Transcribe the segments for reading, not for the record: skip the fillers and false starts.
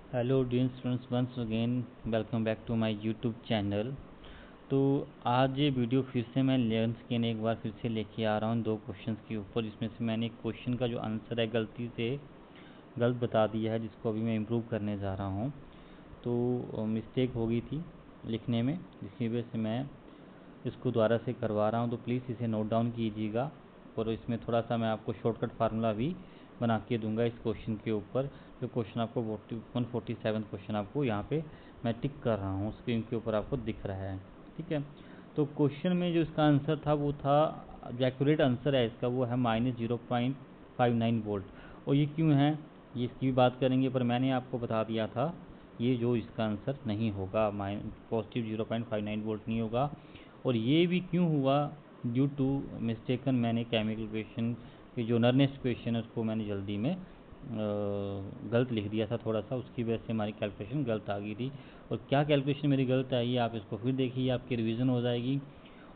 Hello dear students, once again welcome back to my YouTube channel. तो आज ये video फिर से मैं लर्न स्किन एक बार फिर से लेके आ रहा हूँ दो क्वेश्चंस के ऊपर, जिसमें से मैंने एक क्वेश्चन का जो आंसर है गलती से गलत बता दिया है, जिसको अभी मैं इम्प्रूव करने जा रहा हूँ। तो मिस्टेक हो गई थी लिखने में, जिसकी वजह से मैं इसको दोबारा से करवा रहा हूँ। तो प्लीज़ इसे नोट डाउन कीजिएगा, और इसमें थोड़ा सा मैं आपको शॉर्टकट फार्मूला भी बना के दूंगा इस क्वेश्चन के ऊपर। जो क्वेश्चन आपको 147 क्वेश्चन आपको यहाँ पे मैं टिक कर रहा हूँ, स्क्रीन के ऊपर आपको दिख रहा है। ठीक है, तो क्वेश्चन में जो इसका आंसर था वो था, जो एक्यूरेट आंसर है इसका वो है -0.59 वोल्ट। और ये क्यों है, ये इसकी भी बात करेंगे, पर मैंने आपको बता दिया था ये जो इसका आंसर नहीं होगा, पॉजिटिव 0.59 वोल्ट नहीं होगा। और ये भी क्यों हुआ, ड्यू टू मिस्टेकन मैंने केमिकल इक्वेशन की जो नरनेस्ट इक्वेशन है उसको मैंने जल्दी में गलत लिख दिया था थोड़ा सा, उसकी वजह से हमारी कैलकुलेशन गलत आ गई थी। और क्या कैलकुलेशन मेरी गलत आई आप इसको फिर देखिए, आपकी रिवीजन हो जाएगी।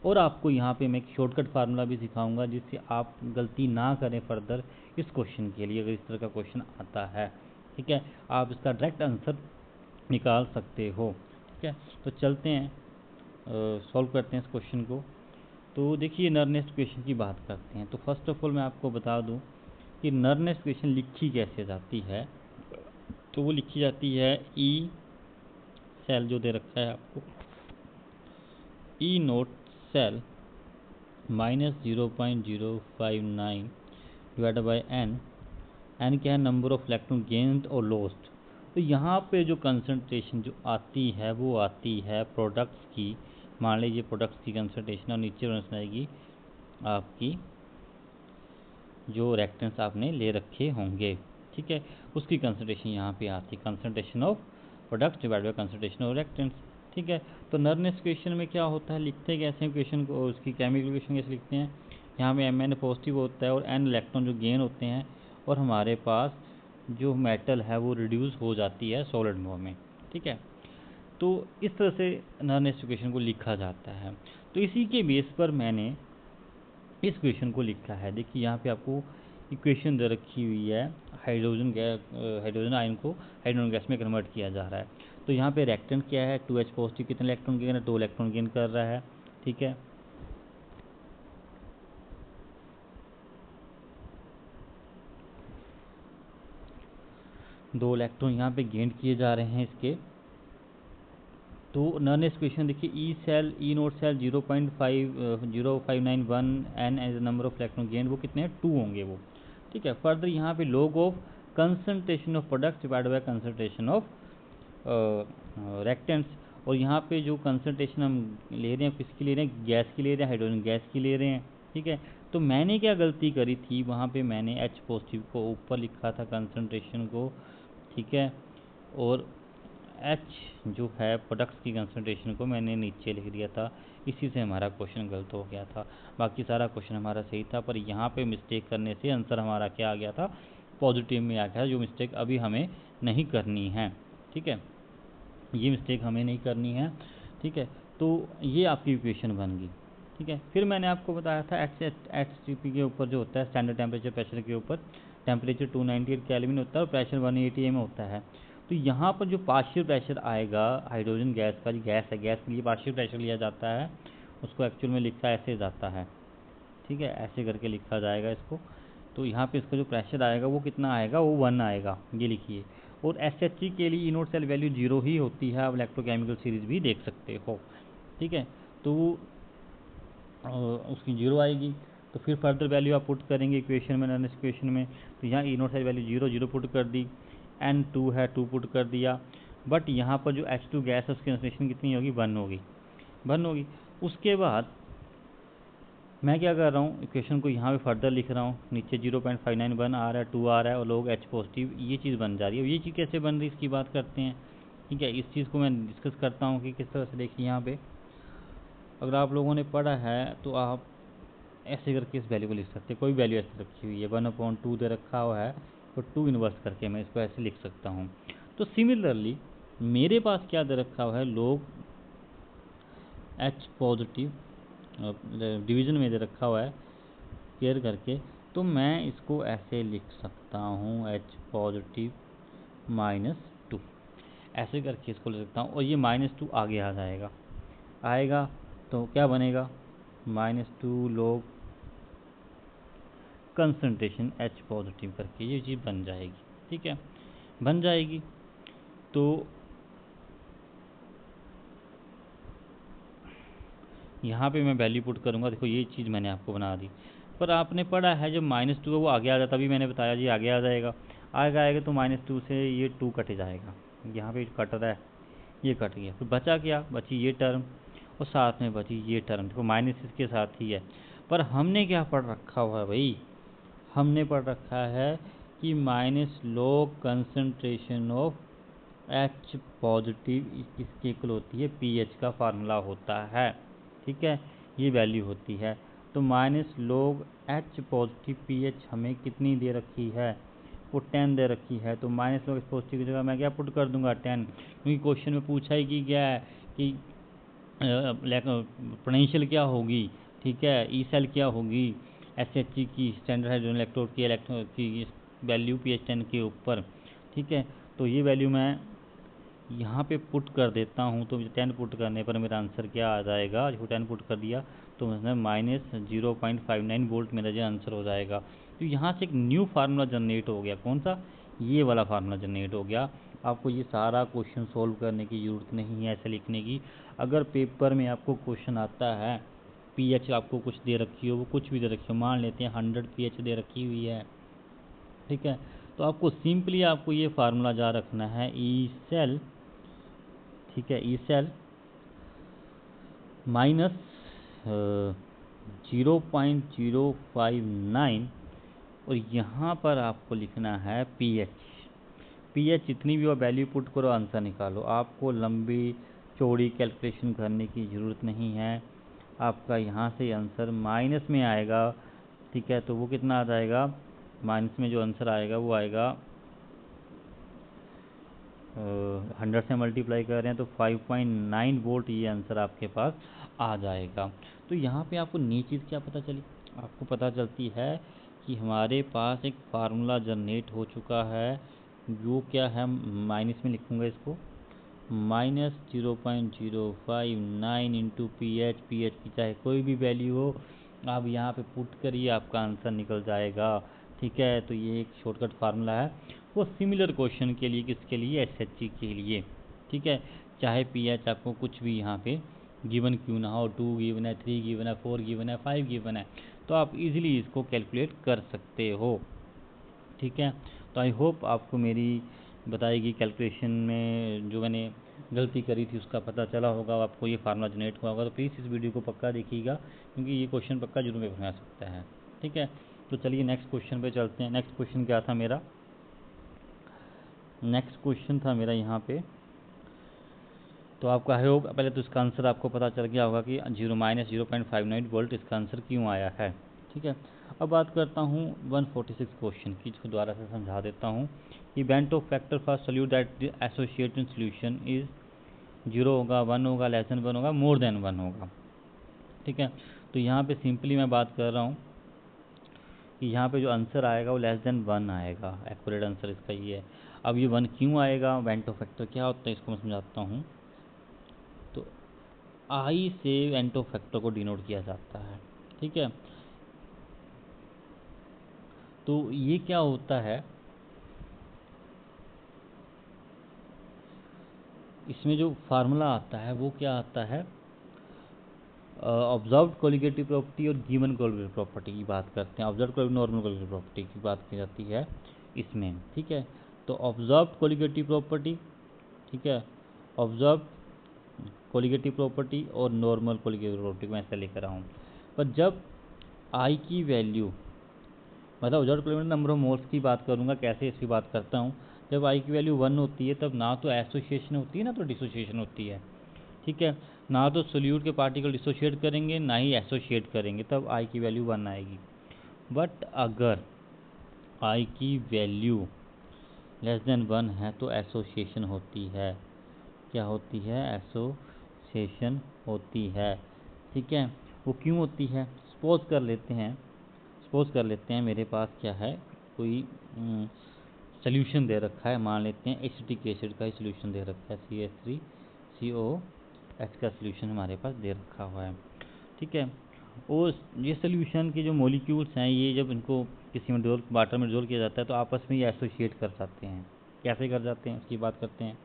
और आपको यहाँ पे मैं एक शॉर्टकट फार्मूला भी सिखाऊंगा, जिससे आप गलती ना करें फर्दर इस क्वेश्चन के लिए, अगर इस तरह का क्वेश्चन आता है। ठीक है, आप इसका डायरेक्ट आंसर निकाल सकते हो। ठीक है, तो चलते हैं सॉल्व करते हैं इस क्वेश्चन को। तो देखिए, नरनेस्ट इक्वेशन की बात करते हैं। तो फर्स्ट ऑफ ऑल मैं आपको बता दूं कि नरनेस्ट इक्वेशन लिखी कैसे जाती है। तो वो लिखी जाती है ई सेल जो दे रखा है आपको, E naught cell -0.059 divide by n. N क्या है, नंबर ऑफ इलेक्ट्रॉन गेन्ड और लॉस्ट। तो यहाँ पे जो कंसंट्रेशन जो आती है वो आती है प्रोडक्ट्स की। मान लीजिए प्रोडक्ट्स की कंसंट्रेशन, और नीचे बन आएगी आपकी जो रिएक्टेंट्स आपने ले रखे होंगे। ठीक है, उसकी कंसंट्रेशन यहाँ पे आती है, concentration of products divide by concentration of reactants. ठीक है, तो नरनेस्ट इक्वेशन में क्या होता है, लिखते कैसे इक्वेशन को, उसकी केमिकल इक्वेशन कैसे लिखते हैं। यहाँ पे Mn पॉजिटिव होता है और n इलेक्ट्रॉन जो गेन होते हैं, और हमारे पास जो मेटल है वो रिड्यूस हो जाती है सॉलिड मोड में। ठीक है, तो इस तरह से नरनेस्ट इक्वेशन को लिखा जाता है। तो इसी के बेस पर मैंने इस इक्वेशन को लिखा है। देखिए यहाँ पे आपको इक्वेशन दे रखी हुई है, हाइड्रोजन गैस, हाइड्रोजन आयन को हाइड्रोजन गैस में कन्वर्ट किया जा रहा है। तो यहाँ पे रिएक्टेंट क्या है, 2H पॉजिटिव कितने इलेक्ट्रॉन गेन है, 2 इलेक्ट्रॉन गेन कर रहा है। ठीक है, दो इलेक्ट्रॉन यहाँ पे गेन किए जा रहे हैं इसके। तो नरनेस्ट इक्वेशन देखिए, E cell E naught cell 0.0591 N as number of electron gain, वो कितने हैं, 2 होंगे वो। ठीक है, फर्दर यहाँ पे log of concentration of products divide by concentration of reactants. और यहाँ पे जो कंसंट्रेशन हम ले रहे हैं किसकी ले रहे हैं, गैस की ले रहे हैं, हाइड्रोजन गैस की ले रहे हैं। ठीक है, तो मैंने क्या गलती करी थी, वहाँ पे मैंने H पॉजिटिव को ऊपर लिखा था कंसंट्रेशन को। ठीक है, और H जो है प्रोडक्ट्स की कंसंट्रेशन को मैंने नीचे लिख दिया था। इसी से हमारा क्वेश्चन गलत हो गया था। बाकी सारा क्वेश्चन हमारा सही था, पर यहाँ पे मिस्टेक करने से आंसर हमारा क्या आ गया था, पॉजिटिव में आ गया, जो मिस्टेक अभी हमें नहीं करनी है। ठीक है, ये मिस्टेक हमें नहीं करनी है। ठीक है, तो ये आपकी इक्वेशन बन गई। ठीक है, फिर मैंने आपको बताया था एच के ऊपर जो होता है स्टैंडर्ड टेम्परेचर प्रेशर के ऊपर, टेम्परेचर 298 केल्विन होता है और प्रेशर 180 में होता है। तो यहाँ पर जो पार्शियल प्रेशर आएगा हाइड्रोजन गैस का, जो गैस है, गैस के लिए पार्शियल प्रेशर लिया जाता है, उसको एक्चुअल में लिखा ऐसे जाता है। ठीक है, ऐसे करके लिखा जाएगा इसको। तो यहाँ पे इसका जो प्रेशर आएगा वो कितना आएगा, वो 1 आएगा, ये लिखिए। और एस एच के लिए इनोट सेल वैल्यू 0 ही होती है, आप इलेक्ट्रोकेमिकल सीरीज भी देख सकते हो। ठीक है, तो उसकी 0 आएगी। तो फिर फर्दर वैल्यू आप पुट करेंगे इक्वेशन में, नॉन इक्वेशन में। तो यहाँ इनोट सेल वैल्यू 0 0 पुट कर दी, N2 है 2 पुट कर दिया। बट यहाँ पर जो H2 गैस है उसकी कंसंट्रेशन कितनी होगी, 1 होगी, 1 होगी। उसके बाद मैं क्या कर रहा हूँ, इक्वेशन को यहाँ पे फर्दर लिख रहा हूँ, नीचे 0.591 आ रहा है, 2 आ रहा है, और लोग H पॉजिटिव, ये चीज़ बन जा रही है। ये चीज़ कैसे बन रही है इसकी बात करते हैं। ठीक है, इस चीज़ को मैं डिस्कस करता हूँ कि किस तरह से। देखिए यहाँ पे अगर आप लोगों ने पढ़ा है तो आप ऐसे करके इस वैल्यू को लिख सकते हैं। कोई वैल्यू ऐसे रखी हुई है, 1/2 दे रखा हुआ है, तो 2 इन्वर्स करके मैं इसको ऐसे लिख सकता हूँ। तो सिमिलरली मेरे पास क्या दे रखा हुआ है, लोग H पॉजिटिव डिवीज़न में दे रखा हुआ है केयर करके। तो मैं इसको ऐसे लिख सकता हूँ, H पॉजिटिव -2। ऐसे करके इसको ले सकता हूँ। और ये -2 आगे आ जाएगा, आएगा तो क्या बनेगा, -2 log कंसंट्रेशन H पॉजिटिव करके ये चीज़ बन जाएगी। ठीक है, बन जाएगी। तो यहाँ पे मैं वैल्यू पुट करूँगा, देखो ये चीज़ मैंने आपको बना दी। पर आपने पढ़ा है जब -2 है वो आगे आ जाता, तभी मैंने बताया जी आगे आ जाएगा। आएगा तो -2 से ये 2 कट जाएगा, यहाँ पे कट रहा है, ये कट गया। फिर बचा क्या, बची ये टर्म और साथ में बची ये टर्म, देखो माइनस इसके साथ ही है। पर हमने क्या पढ़ रखा हुआ है भाई, हमने पढ़ रखा है कि -log concentration of H positive इसके इक्वल होती है pH का फार्मूला होता है। ठीक है, ये वैल्यू होती है। तो -log H पॉजिटिव pH हमें कितनी दे रखी है, वो 10 दे रखी है। तो -log H पॉजिटिव की जगह मैं क्या पुट कर दूंगा, 10, क्योंकि क्वेश्चन में पूछा ही कि क्या है कि पोटेंशियल क्या होगी, ठीक है, ई सेल क्या होगी, SHG की स्टैंडर्ड हाइड्रोजन इलेक्ट्रोड की इलेक्ट्रॉन की वैल्यू pH 10 के ऊपर। ठीक है, तो ये वैल्यू मैं यहाँ पे पुट कर देता हूँ। तो 10 पुट करने पर मेरा आंसर क्या आ जाएगा, जो 10 पुट कर दिया तो मतलब -0.59 वोल्ट मेरा जो आंसर हो जाएगा। तो यहाँ से एक न्यू फार्मूला जनरेट हो गया, कौन सा, ये वाला फार्मूला जनरेट हो गया। आपको ये सारा क्वेश्चन सोल्व करने की ज़रूरत नहीं है ऐसे लिखने की। अगर पेपर में आपको क्वेश्चन आता है, pH आपको कुछ दे रखी हो, वो कुछ भी दे रखी हो, मान लेते हैं 100 pH दे रखी हुई है, ठीक है, तो आपको सिंपली आपको ये फार्मूला याद रखना है, ई सेल, ठीक है, ई सेल माइनस 0.059 और यहाँ पर आपको लिखना है pH जितनी भी वो वैल्यू पुट करो आंसर निकालो। आपको लंबी चौड़ी कैलकुलेशन करने की ज़रूरत नहीं है, आपका यहाँ से आंसर माइनस में आएगा। ठीक है, तो वो कितना आ जाएगा, माइनस में जो आंसर आएगा वो आएगा 100 से मल्टीप्लाई कर रहे हैं तो 5.9 वोल्ट ये आंसर आपके पास आ जाएगा। तो यहाँ पे आपको नई चीज़ क्या पता चली, आपको पता चलती है कि हमारे पास एक फार्मूला जनरेट हो चुका है। वो क्या है, माइनस में लिखूँगा इसको, -0.059 इंटू pH की चाहे कोई भी वैल्यू हो आप यहाँ पे पुट करिए, आपका आंसर निकल जाएगा। ठीक है, तो ये एक शॉर्टकट फार्मूला है वो सिमिलर क्वेश्चन के लिए, किसके लिए, SHG के लिए। ठीक है, चाहे pH आपको कुछ भी यहाँ पे गिवन क्यों ना हो, 2 गिवन है, 3 गिवन है, 4 गिवन है, 5 गिवन है, तो आप इजीली इसको कैलकुलेट कर सकते हो। ठीक है, तो आई होप आपको मेरी बताई गई कैलकुलेशन में जो मैंने गलती करी थी उसका पता चला होगा, आपको ये फार्मूला जनरेट हुआ होगा। तो प्लीज़ इस वीडियो को पक्का देखिएगा क्योंकि ये क्वेश्चन पक्का जरूर में बना सकता है। ठीक है, तो चलिए नेक्स्ट क्वेश्चन पे चलते हैं। नेक्स्ट क्वेश्चन क्या था मेरा, नेक्स्ट क्वेश्चन था मेरा यहाँ पे, तो आपका आई होप पहले तो इसका आंसर आपको पता चल गया होगा कि 0.59 वोल्ट इसका आंसर क्यों आया है। ठीक है, अब बात करता हूँ 146 क्वेश्चन की, इसको दोबारा से समझा देता हूँ कि bento factor for solute that associated solution is 0 होगा, 1 होगा, लेस देन 1 होगा, मोर देन 1 होगा। ठीक है, तो यहाँ पे सिंपली मैं बात कर रहा हूँ कि यहाँ पे जो आंसर आएगा वो लेस देन 1 आएगा, एक्यूरेट आंसर इसका ये है। अब ये 1 क्यों आएगा, बेंटो फैक्टर क्या होता है इसको मैं समझाता हूँ। तो आई से बेंटो फैक्टर को डिनोट किया जाता है। ठीक है, तो ये क्या होता है, इसमें जो फार्मूला आता है वो क्या आता है, ऑब्जर्व्ड कोलिगेटिव प्रॉपर्टी और गिवन कोलिगेटिव प्रॉपर्टी की बात करते हैं। Observed colligative normal colligative property की बात की जाती है इसमें। ठीक है, तो ऑब्जर्व्ड कोलिगेटिव प्रॉपर्टी, ठीक है, ऑब्जर्व्ड कोलिगेटिव प्रॉपर्टी और नॉर्मल कोलिगेटिव प्रॉपर्टी को मैं ऐसे लेकर आऊँ। पर जब आई की वैल्यू, मतलब observed colligative number of moles की बात करूँगा, कैसे इसकी बात करता हूँ, जब आई की वैल्यू 1 होती है तब ना तो एसोसिएशन होती है ना तो डिसोसिएशन होती है। ठीक है, ना तो सोल्यूट के पार्टिकल डिसोशिएट करेंगे ना ही एसोशिएट करेंगे, तब आई की वैल्यू 1 आएगी। बट अगर आई की वैल्यू लेस देन 1 है तो एसोसिएशन होती है। क्या होती है, एसोसिएशन होती है। ठीक है, वो क्यों होती है, सपोज कर लेते हैं मेरे पास क्या है, कोई सोल्यूशन दे रखा है, मान लेते हैं एसिटिक एसिड का ही सोल्यूशन दे रखा है, CH3COH का सोल्यूशन हमारे पास दे रखा हुआ है, ठीक है। और ये सोल्यूशन के जो मॉलिक्यूल्स हैं, ये जब इनको किसी में वाटर में डिजोल्व किया जाता है तो आपस में ये एसोसिएट कर जाते हैं। कैसे कर जाते हैं उसकी बात करते हैं।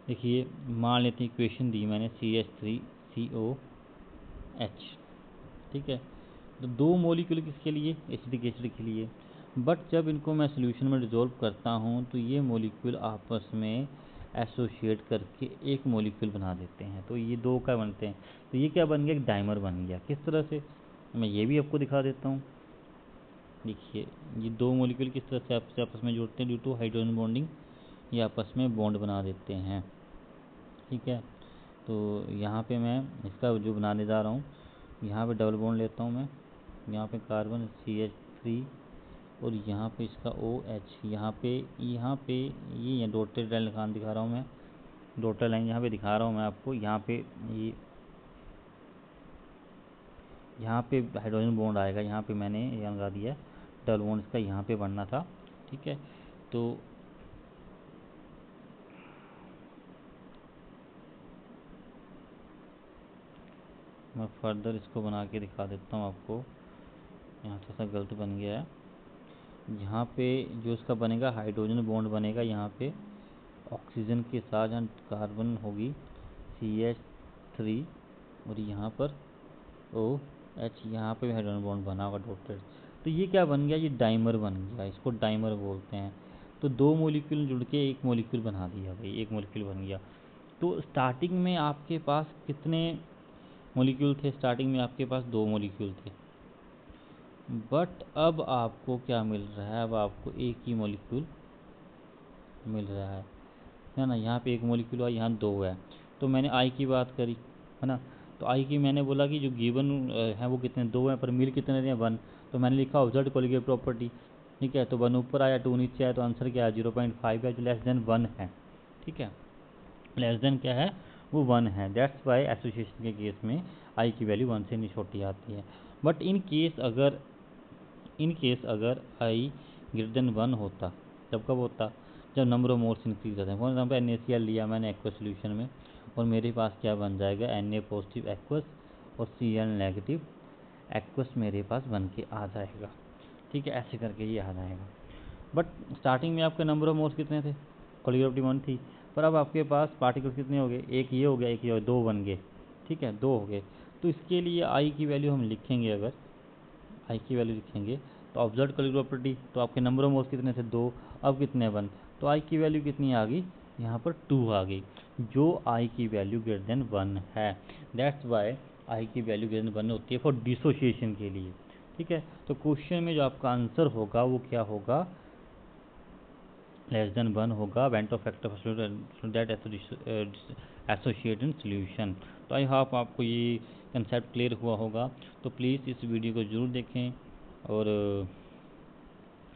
देखिए, मान लेते हैं इक्वेशन दी मैंने CH3COH, ठीक है। तो दो मॉलिक्यूल किसके लिए, एसिटिक एसिड के लिए। बट जब इनको मैं सोल्यूशन में डिजोल्व करता हूँ तो ये मॉलिक्यूल आपस में एसोसिएट करके एक मॉलिक्यूल बना देते हैं, तो ये दो का बनते हैं। तो ये क्या बन गया, एक डाइमर बन गया। किस तरह से, मैं ये भी आपको दिखा देता हूँ। देखिए, ये दो मॉलिक्यूल किस तरह से आपस में जुड़ते हैं, ड्यू टू हाइड्रोजन बॉन्डिंग ये आपस में बॉन्ड बना देते हैं, ठीक है। तो यहाँ पे मैं इसका जो बनाने जा रहा हूँ, यहाँ पे डबल बॉन्ड लेता हूँ मैं, यहाँ पे कार्बन CH3 और यहाँ पे इसका OH, यहाँ पे ये डॉटेड लाइन निकाल दिखा रहा हूँ मैं, डॉटेड लाइन यहाँ पे दिखा रहा हूँ मैं आपको। यहाँ पे ये यहाँ पे हाइड्रोजन बॉन्ड आएगा, यहाँ पे मैंने ये लगा दिया डबल बॉन्ड इसका यहाँ पे बनना था, ठीक है। तो मैं फर्दर इसको बना के दिखा देता हूँ आपको। यहाँ थोड़ा सा गलत बन गया है। यहाँ पे जो इसका बनेगा हाइड्रोजन बॉन्ड बनेगा यहाँ पे ऑक्सीजन के साथ, जहाँ कार्बन होगी CH3 और यहाँ पर OH, यहाँ पे भी हाइड्रोजन बॉन्ड बना होगा डॉटेड। तो ये क्या बन गया, ये डाइमर बन गया, इसको डाइमर बोलते हैं। तो दो मॉलिक्यूल जुड़ के एक मॉलिक्यूल बना दिया भाई, एक मॉलिक्यूल बन गया। तो स्टार्टिंग में आपके पास कितने मॉलिक्यूल थे, स्टार्टिंग में आपके पास दो मॉलिक्यूल थे। बट अब आपको क्या मिल रहा है, अब आपको एक ही मॉलिक्यूल मिल रहा है ना। यहाँ पे एक मॉलिक्यूल है, यहाँ दो है। तो मैंने आई की बात करी, है ना। तो आई की मैंने बोला कि जो गिवन है वो कितने, दो हैं, पर मिल कितने हैं, 1। तो मैंने लिखा ऑब्जर्व कोलिगेटिव प्रॉपर्टी, ठीक है। तो 1 ऊपर आया, 2 नीचे आया, तो आंसर क्या है, 0.5 है, जो लेस देन 1 है, ठीक है। लेस देन क्या है, वो 1 है। दैट्स वाई एसोसिएशन के केस में आई की वैल्यू 1 से नहीं छोटी आती है। बट इन केस अगर आई ग्रेटर देन 1 होता, जब कब होता, जब नंबर ऑफ मोल्स इंक्रीज होते हैं। फॉर एग्जाम्पल NaCl लिया मैंने एक्वस सोल्यूशन में, और मेरे पास क्या बन जाएगा, Na पॉजिटिव एक्वस और Cl नेगेटिव एक्वस मेरे पास बन के आ जाएगा, ठीक है। ऐसे करके ये आ जाएगा। बट स्टार्टिंग में आपके नंबर ऑफ मोल्स कितने थे, कोलिगेटिव 1 थी, पर अब आपके पास पार्टिकल्स कितने हो गए, एक ये हो गया, एक ये हो गया, 2 बन गए, ठीक है, 2 हो गए। तो इसके लिए आई की वैल्यू हम लिखेंगे, अगर आई की वैल्यू लिखेंगे तो ऑब्जर्व कोलिगेटिव प्रॉपर्टी, तो आपके नंबर ऑफ मोल्स कितने थे, 2, अब कितने 1, तो आई की वैल्यू कितनी आ गई, यहाँ पर 2 आ गई, जो आई की वैल्यू ग्रेटर देन 1 है। दैट्स वाई आई की वैल्यू ग्रेटर देन 1 होती है फॉर डिसोसिएशन के लिए, ठीक है। तो क्वेश्चन में जो आपका आंसर होगा वो क्या होगा, लेस देन 1 होगा, Vento factor that associate in solution. तो आई होप आपको ये कंसेप्ट क्लियर हुआ होगा। तो प्लीज़ इस वीडियो को ज़रूर देखें, और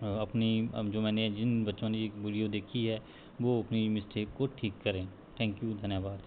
अपनी जो मैंने जिन बच्चों ने ये वीडियो देखी है वो अपनी मिस्टेक को ठीक करें। थैंक यू, धन्यवाद।